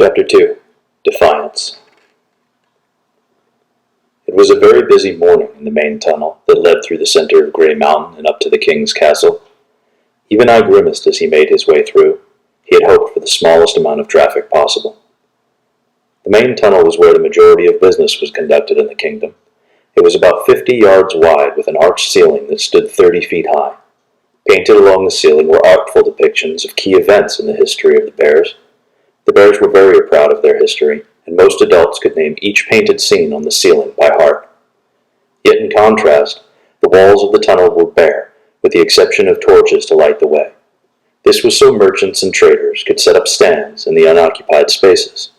Chapter 2. Defiance. It was a very busy morning in the main tunnel that led through the center of Grey Mountain and up to the king's castle. Even I grimaced as he made his way through. He had hoped for the smallest amount of traffic possible. The main tunnel was where the majority of business was conducted in the kingdom. It was about 50 yards wide with an arched ceiling that stood 30 feet high. Painted along the ceiling were artful depictions of key events in the history of the bears. The bears were very proud of their history, and most adults could name each painted scene on the ceiling by heart. Yet in contrast, the walls of the tunnel were bare, with the exception of torches to light the way. This was so merchants and traders could set up stands in the unoccupied spaces.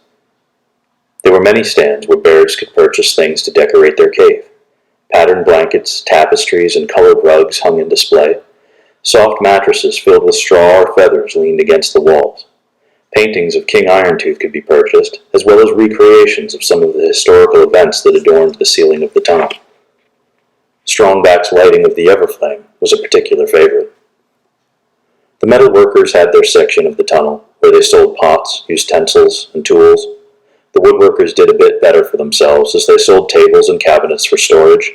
There were many stands where bears could purchase things to decorate their cave. Patterned blankets, tapestries, and colored rugs hung in display. Soft mattresses filled with straw or feathers leaned against the walls. Paintings of King Irontooth could be purchased, as well as recreations of some of the historical events that adorned the ceiling of the tunnel. Strongback's lighting of the Everflame was a particular favorite. The metal workers had their section of the tunnel, where they sold pots, utensils, and tools. The woodworkers did a bit better for themselves, as they sold tables and cabinets for storage.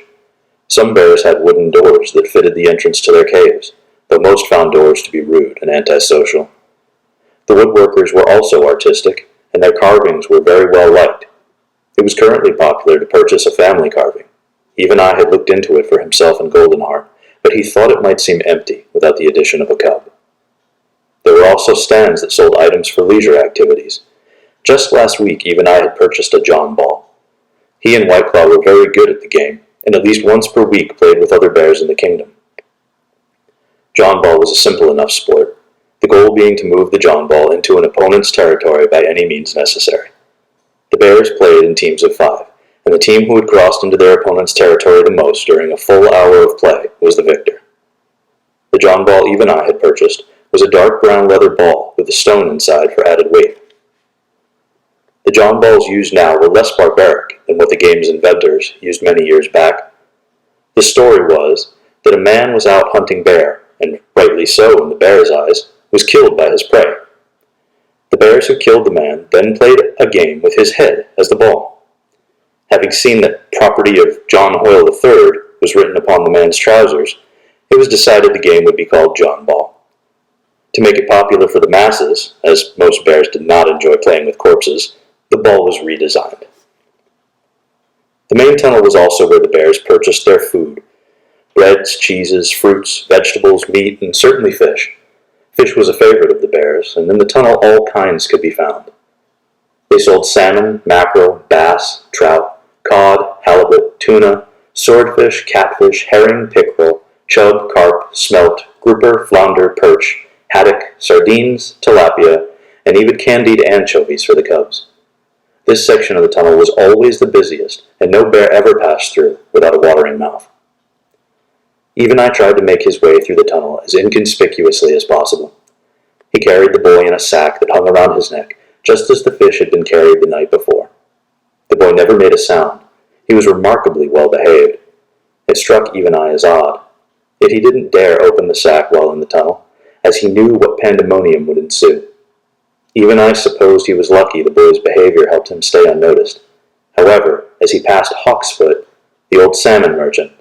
Some bears had wooden doors that fitted the entrance to their caves, though most found doors to be rude and antisocial. The woodworkers were also artistic, and their carvings were very well liked. It was currently popular to purchase a family carving. Even I had looked into it for himself and Goldenheart, but he thought it might seem empty without the addition of a cub. There were also stands that sold items for leisure activities. Just last week, even I had purchased a John Ball. He and Whiteclaw were very good at the game, and at least once per week played with other bears in the kingdom. John Ball was a simple enough sport, the goal being to move the John Ball into an opponent's territory by any means necessary. The bears played in teams of 5, and the team who had crossed into their opponent's territory the most during a full hour of play was the victor. The John Ball even I had purchased was a dark brown leather ball with a stone inside for added weight. The John Balls used now were less barbaric than what the game's inventors used many years back. The story was that a man was out hunting bear, and rightly so in the bear's eyes, was killed by his prey. The bears who killed the man then played a game with his head as the ball. Having seen that property of John Hoyle III was written upon the man's trousers, it was decided the game would be called John Ball. To make it popular for the masses, as most bears did not enjoy playing with corpses, the ball was redesigned. The main tunnel was also where the bears purchased their food: breads, cheeses, fruits, vegetables, meat, and certainly fish. Fish was a favorite of the bears, and in the tunnel all kinds could be found. They sold salmon, mackerel, bass, trout, cod, halibut, tuna, swordfish, catfish, herring, pickerel, chub, carp, smelt, grouper, flounder, perch, haddock, sardines, tilapia, and even candied anchovies for the cubs. This section of the tunnel was always the busiest, and no bear ever passed through without a watering mouth. Even I tried to make his way through the tunnel as inconspicuously as possible. He carried the boy in a sack that hung around his neck, just as the fish had been carried the night before. The boy never made a sound. He was remarkably well behaved. It struck even I as odd. Yet he didn't dare open the sack while in the tunnel, as he knew what pandemonium would ensue. Even I supposed he was lucky the boy's behavior helped him stay unnoticed. However, as he passed Hawksfoot, the old salmon merchant,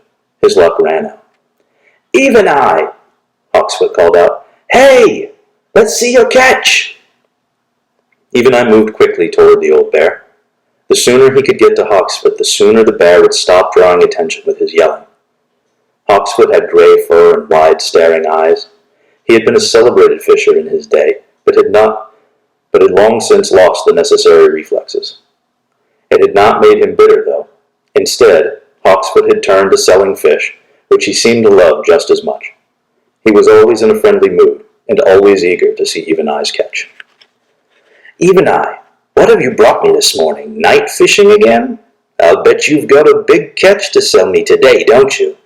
his luck ran out. "Even I," Hawksfoot called out. "Hey, let's see your catch." Even I moved quickly toward the old bear. The sooner he could get to Hawksfoot, the sooner the bear would stop drawing attention with his yelling. Hawksfoot had gray fur and wide, staring eyes. He had been a celebrated fisher in his day, but had long since lost the necessary reflexes. It had not made him bitter, though. Instead, Hawksfoot had turned to selling fish, which he seemed to love just as much. He was always in a friendly mood, and always eager to see Even Eye's catch. "Even Eye, what have you brought me this morning? Night fishing again? I'll bet you've got a big catch to sell me today, don't you?"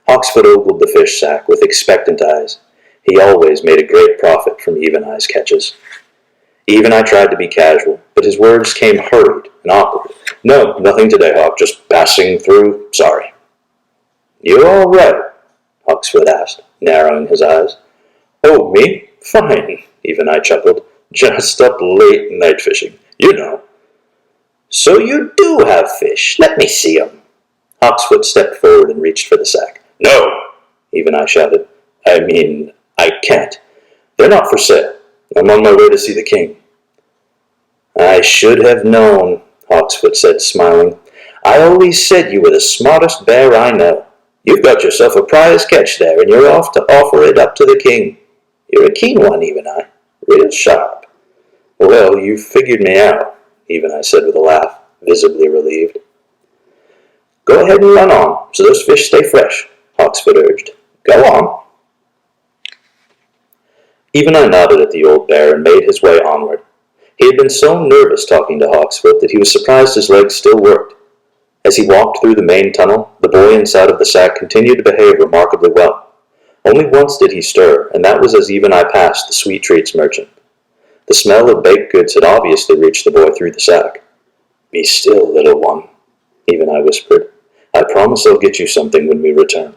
Hawksfoot ogled the fish sack with expectant eyes. He always made a great profit from Even Eye's catches. Even I tried to be casual, but his words came hurried and awkward. "No, nothing today, Hawk. Just passing through. Sorry." "You all right?" Hawksfoot asked, narrowing his eyes. "Oh, me? Fine," Even I chuckled. Just up late night fishing, you know. So you do have fish. Let me see 'em. Hawksfoot stepped forward and reached for the sack. No, Even I shouted. I can't. They're not for sale. I'm on my way to see the king. I should have known, Hawksfoot said, smiling. I always said you were the smartest bear I know. You've got yourself a prize catch there, and you're off to offer it up to the king. You're a keen one, Even I. Real sharp. Well, you figured me out, Even I said with a laugh, visibly relieved. Go ahead and run on, so those fish stay fresh, Hawksfoot urged. Go on. Even I nodded at the old bear and made his way onward. He had been so nervous talking to Hawksfoot that he was surprised his legs still worked. As he walked through the main tunnel, the boy inside of the sack continued to behave remarkably well. Only once did he stir, and that was as Even I passed the sweet treats merchant. The smell of baked goods had obviously reached the boy through the sack. Be still, little one, Even I whispered. I promise I'll get you something when we return.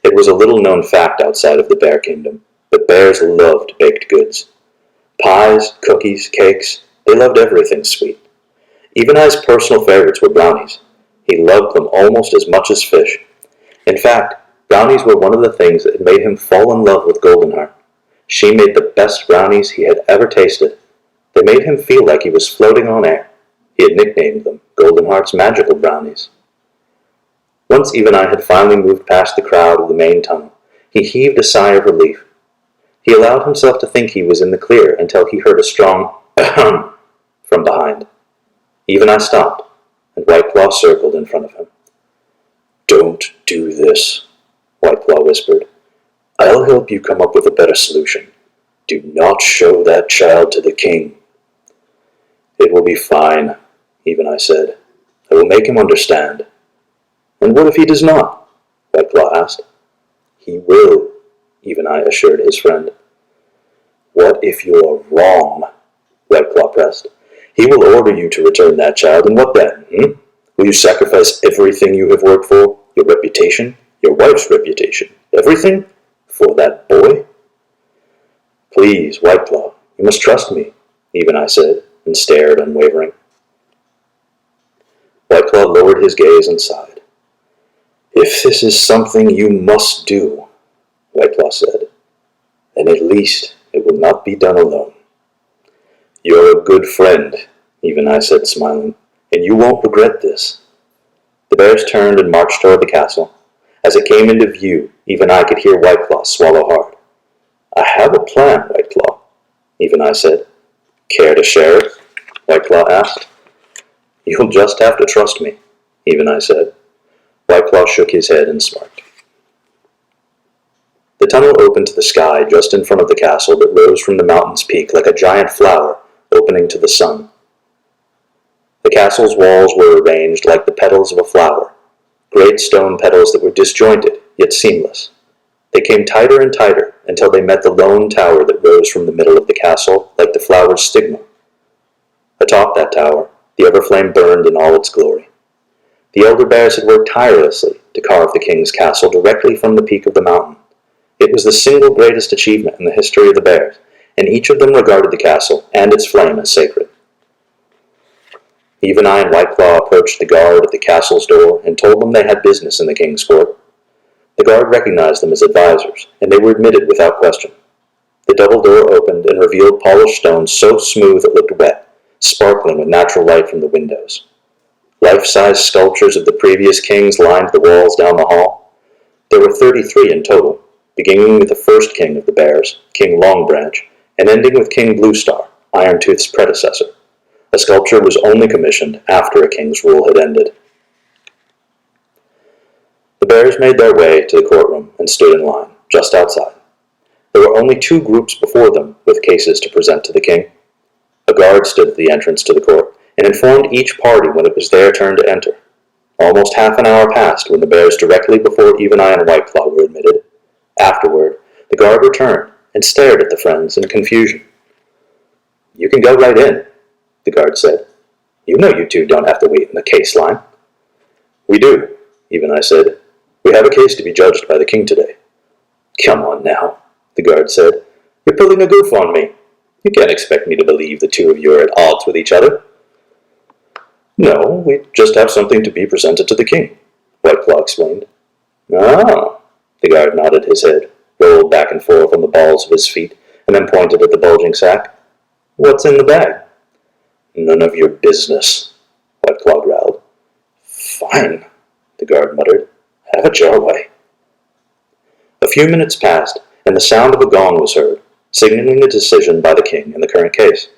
It was a little-known fact outside of the bear kingdom, but bears loved baked goods. Pies, cookies, cakes, they loved everything sweet. Even I's personal favorites were brownies. He loved them almost as much as fish. In fact, brownies were one of the things that had made him fall in love with Goldenheart. She made the best brownies he had ever tasted. They made him feel like he was floating on air. He had nicknamed them Goldenheart's Magical Brownies. Once Even I had finally moved past the crowd of the main tunnel, he heaved a sigh of relief. He allowed himself to think he was in the clear until he heard a strong ahem from behind. Even I stopped, and Whiteclaw circled in front of him. Don't do this, Whiteclaw whispered. I'll help you come up with a better solution. Do not show that child to the king. It will be fine, Even I said. I will make him understand. And what if he does not? Whiteclaw asked. He will, Even I assured his friend. What if you're wrong? Whiteclaw pressed. He will order you to return that child, and what then? Will you sacrifice everything you have worked for? Your reputation? Your wife's reputation? Everything? For that boy? Please, Whiteclaw, you must trust me, Even I said, and stared unwavering. Whiteclaw lowered his gaze and sighed. If this is something you must do, Whiteclaw said, then at least it will not be done alone. You're a good friend, Even I said, smiling, and you won't regret this. The bears turned and marched toward the castle. As it came into view, Even I could hear Whiteclaw swallow hard. I have a plan, Whiteclaw, Even I said. Care to share it? Whiteclaw asked. You'll just have to trust me, Even I said. Whiteclaw shook his head and smirked. The tunnel opened to the sky just in front of the castle that rose from the mountain's peak like a giant flower opening to the sun. The castle's walls were arranged like the petals of a flower, great stone petals that were disjointed yet seamless. They came tighter and tighter until they met the lone tower that rose from the middle of the castle like the flower's stigma. Atop that tower, the Everflame burned in all its glory. The elder bears had worked tirelessly to carve the king's castle directly from the peak of the mountain. It was the single greatest achievement in the history of the bears, and each of them regarded the castle and its flame as sacred. Even I and Whiteclaw approached the guard at the castle's door and told them they had business in the king's court. The guard recognized them as advisors, and they were admitted without question. The double door opened and revealed polished stone so smooth it looked wet, sparkling with natural light from the windows. Life-size sculptures of the previous kings lined the walls down the hall. There were 33 in total, beginning with the first king of the bears, King Longbranch, and ending with King Bluestar, Irontooth's predecessor. A sculpture was only commissioned after a king's rule had ended. The bears made their way to the courtroom and stood in line, just outside. There were only 2 groups before them with cases to present to the king. A guard stood at the entrance to the court and informed each party when it was their turn to enter. Almost half an hour passed when the bears directly before Even I and Whiteclaw were admitted. Afterward, the guard returned and stared at the friends in confusion. You can go right in, the guard said. You know you two don't have to wait in the case line. We do, Even I said. We have a case to be judged by the king today. Come on now, the guard said. You're pulling a goof on me. You can't expect me to believe the two of you are at odds with each other. No, we just have something to be presented to the king, Whiteclaw explained. Ah, the guard nodded his head, rolled back and forth on the balls of his feet, and then pointed at the bulging sack. What's in the bag? None of your business, Whiteclaw growled. Fine, the guard muttered. Have it your way. A few minutes passed, and the sound of a gong was heard, signaling a decision by the king in the current case.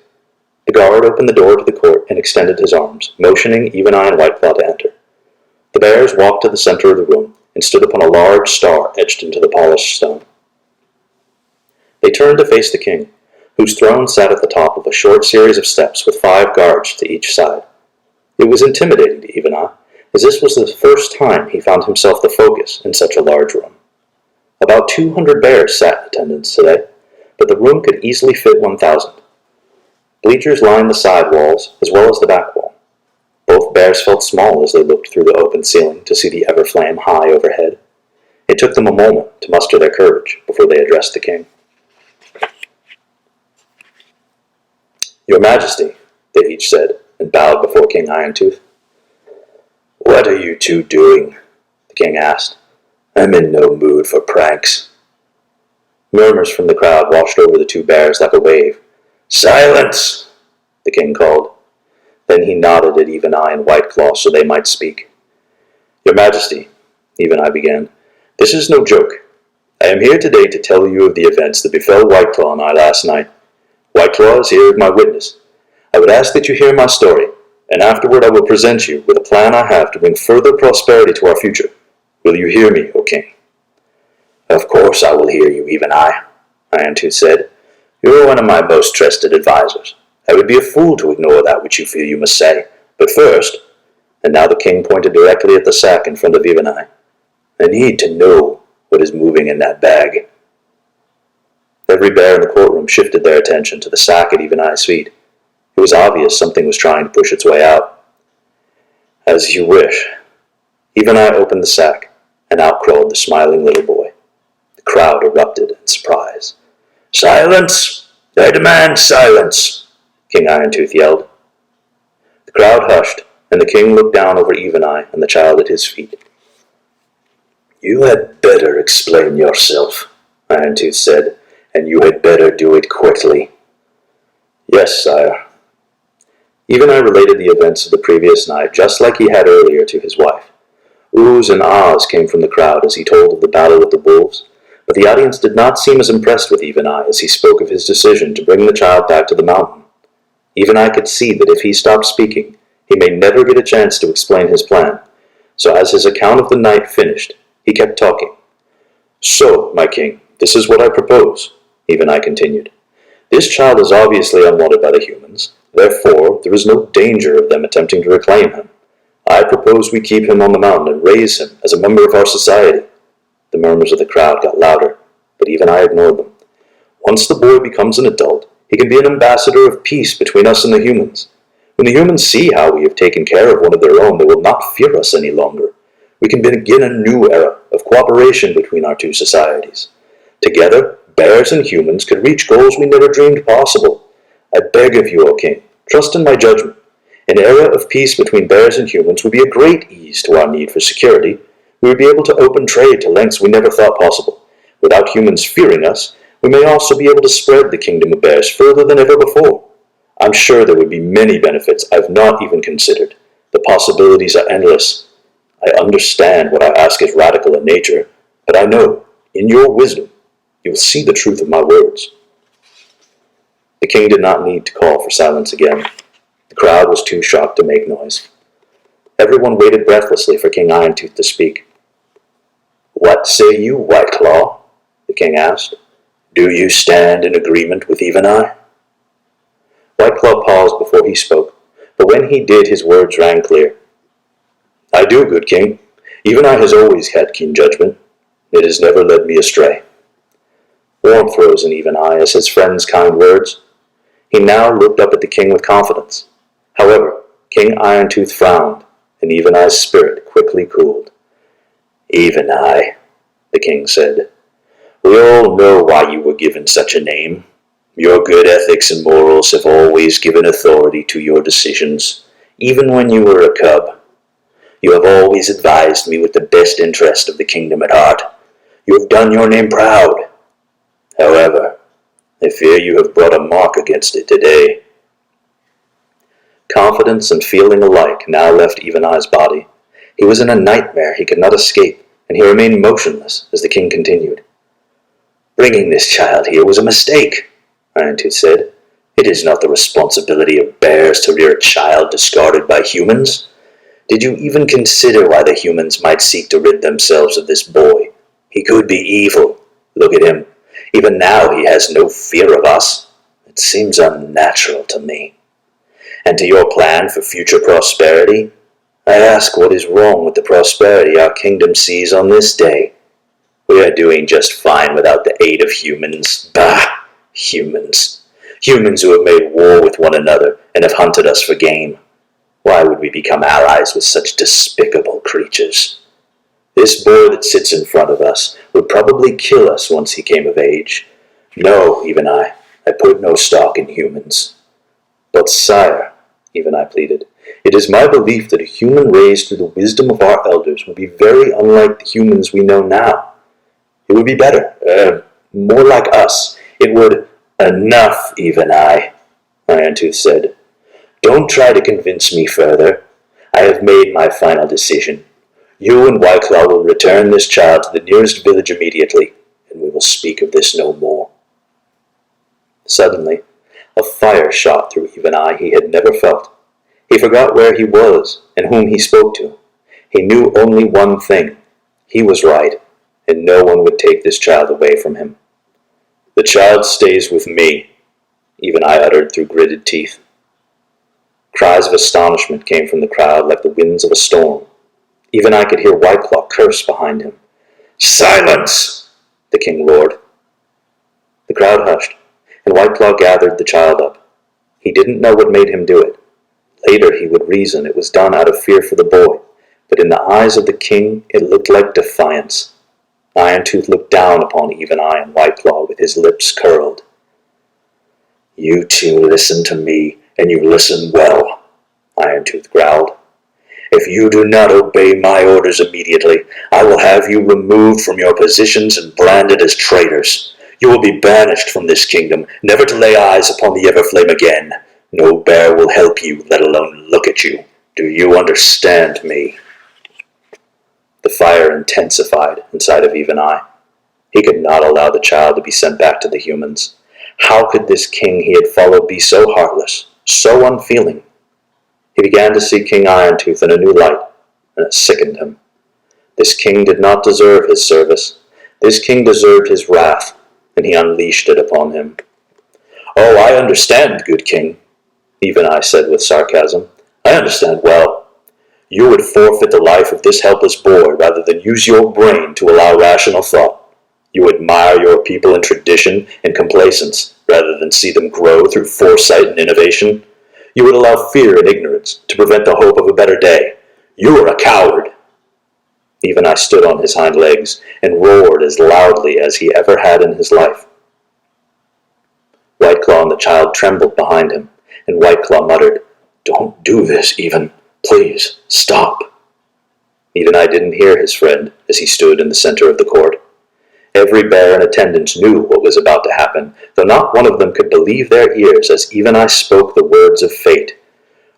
The guard opened the door to the court and extended his arms, motioning Even-Eye and Whiteclaw to enter. The bears walked to the center of the room and stood upon a large star etched into the polished stone. They turned to face the king, whose throne sat at the top of a short series of steps with 5 guards to each side. It was intimidating to Even-Eye, as this was the first time he found himself the focus in such a large room. About 200 bears sat in attendance today, but the room could easily fit 1,000. Bleachers lined the side walls as well as the back wall. Both bears felt small as they looked through the open ceiling to see the Everflame high overhead. It took them a moment to muster their courage before they addressed the king. Your Majesty, they each said, and bowed before King Irontooth. What are you two doing? The king asked. I'm in no mood for pranks. Murmurs from the crowd washed over the 2 bears like a wave. Silence! The king called. Then he nodded at Even-Eye and Whiteclaw so they might speak. Your Majesty, Even-Eye began, this is no joke. I am here today to tell you of the events that befell Whiteclaw and I last night. Whiteclaw is here as my witness. I would ask that you hear my story, and afterward I will present you with a plan I have to bring further prosperity to our future. Will you hear me, O king? Of course I will hear you, Even-Eye, Irontooth said. You are one of my most trusted advisors. I would be a fool to ignore that which you feel you must say. But first, and now the king pointed directly at the sack in front of Even-Eye, I need to know what is moving in that bag. Every bear in the courtroom shifted their attention to the sack at Even-Eye's feet. It was obvious something was trying to push its way out. As you wish. Even-Eye opened the sack, and out crawled the smiling little boy. The crowd erupted in surprise. Silence! I demand silence! King Irontooth yelled. The crowd hushed, and the king looked down over Even-Eye and the child at his feet. You had better explain yourself, Irontooth said, and you had better do it quickly. Yes, sire. Even-Eye related the events of the previous night just like he had earlier to his wife. Oohs and ahs came from the crowd as he told of the battle with the wolves, but the audience did not seem as impressed with Even-Eye as he spoke of his decision to bring the child back to the mountain. Even-Eye could see that if he stopped speaking, he may never get a chance to explain his plan, so as his account of the night finished, he kept talking. So, my king, this is what I propose, Even-Eye continued. This child is obviously unwanted by the humans, therefore there is no danger of them attempting to reclaim him. I propose we keep him on the mountain and raise him as a member of our society. The murmurs of the crowd got louder, but Even-Eye ignored them. Once the boy becomes an adult, he can be an ambassador of peace between us and the humans. When the humans see how we have taken care of one of their own, they will not fear us any longer. We can begin a new era of cooperation between our 2 societies. Together, bears and humans could reach goals we never dreamed possible. I beg of you, O king, trust in my judgment. An era of peace between bears and humans would be a great ease to our need for security. We would be able to open trade to lengths we never thought possible. Without humans fearing us, we may also be able to spread the kingdom of bears further than ever before. I'm sure there would be many benefits I've not even considered. The possibilities are endless. I understand what I ask is radical in nature, but I know, in your wisdom, you will see the truth of my words. The king did not need to call for silence again. The crowd was too shocked to make noise. Everyone waited breathlessly for King Irontooth to speak. What say you, Whiteclaw? The king asked. Do you stand in agreement with Even-Eye? Whiteclaw paused before he spoke, but when he did his words rang clear. I do, good king. Even-Eye has always had keen judgment. It has never led me astray. Warmth rose in Even-Eye as his friend's kind words. He now looked up at the king with confidence. However, King Irontooth frowned, and Even-Eye's spirit quickly cooled. Even-Eye, the king said, we all know why you were given such a name. Your good ethics and morals have always given authority to your decisions, even when you were a cub. You have always advised me with the best interest of the kingdom at heart. You have done your name proud. However, I fear you have brought a mark against it today." Confidence and feeling alike now left Eveneye's body. He was in a nightmare he could not escape, and he remained motionless as the king continued. "Bringing this child here was a mistake," Irontooth said. "It is not the responsibility of bears to rear a child discarded by humans. Did you even consider why the humans might seek to rid themselves of this boy? He could be evil. Look at him. Even now he has no fear of us. It seems unnatural to me. And to your plan for future prosperity, I ask what is wrong with the prosperity our kingdom sees on this day? We are doing just fine without the aid of humans. Bah! Humans. Humans who have made war with one another and have hunted us for game. Why would we become allies with such despicable creatures? This boy that sits in front of us would probably kill us once he came of age. No, Eveneye, I put no stock in humans." "But sire," Eveneye pleaded, "it is my belief that a human raised through the wisdom of our elders will be very unlike the humans we know now. It would be better, more like us. It would—" "Enough, Eveneye," Irontooth said. "Don't try to convince me further. I have made my final decision. You and Whiteclaw will return this child to the nearest village immediately, and we will speak of this no more." Suddenly, a fire shot through Eveneye he had never felt. He forgot where he was and whom he spoke to. He knew only one thing. He was right, and no one would take this child away from him. "The child stays with me," Eveneye uttered through gritted teeth. Cries of astonishment came from the crowd like the winds of a storm. Eveneye could hear Whiteclaw curse behind him. "Silence!" the king roared. The crowd hushed, and Whiteclaw gathered the child up. He didn't know what made him do it. Later he would reason it was done out of fear for the boy, but in the eyes of the king it looked like defiance. Irontooth looked down upon Eveneye and Whiteclaw with his lips curled. "You two listen to me, and you listen well," Irontooth growled. "If you do not obey my orders immediately, I will have you removed from your positions and branded as traitors. You will be banished from this kingdom, never to lay eyes upon the Everflame again. No bear will help you, let alone look at you. Do you understand me?" The fire intensified inside of Eveneye. He could not allow the child to be sent back to the humans. How could this king he had followed be so heartless, so unfeeling? He began to see King Irontooth in a new light, and it sickened him. This king did not deserve his service. This king deserved his wrath, and he unleashed it upon him. "Oh, I understand, good king," Eveneye said with sarcasm. "I understand well. You would forfeit the life of this helpless boy rather than use your brain to allow rational thought. You admire your people in tradition and complacence rather than see them grow through foresight and innovation. You would allow fear and ignorance to prevent the hope of a better day. You are a coward." Eveneye stood on his hind legs and roared as loudly as he ever had in his life. Whiteclaw and the child trembled behind him, and Whiteclaw muttered, "Don't do this, Even. Please, stop." Eveneye didn't hear his friend as he stood in the center of the court. Every bear in attendance knew what was about to happen, though not one of them could believe their ears as Eveneye spoke the words of fate.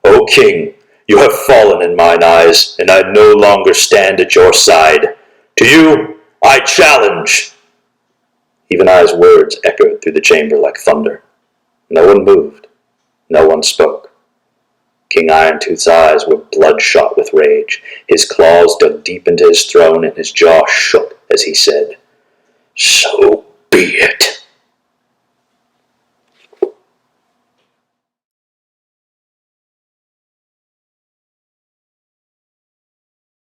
"O king, you have fallen in mine eyes, and I no longer stand at your side. To you, I challenge!" Eveneye's words echoed through the chamber like thunder. No one moved. No one spoke. King Irontooth's eyes were bloodshot with rage. His claws dug deep into his throne, and his jaw shook as he said, "So be it."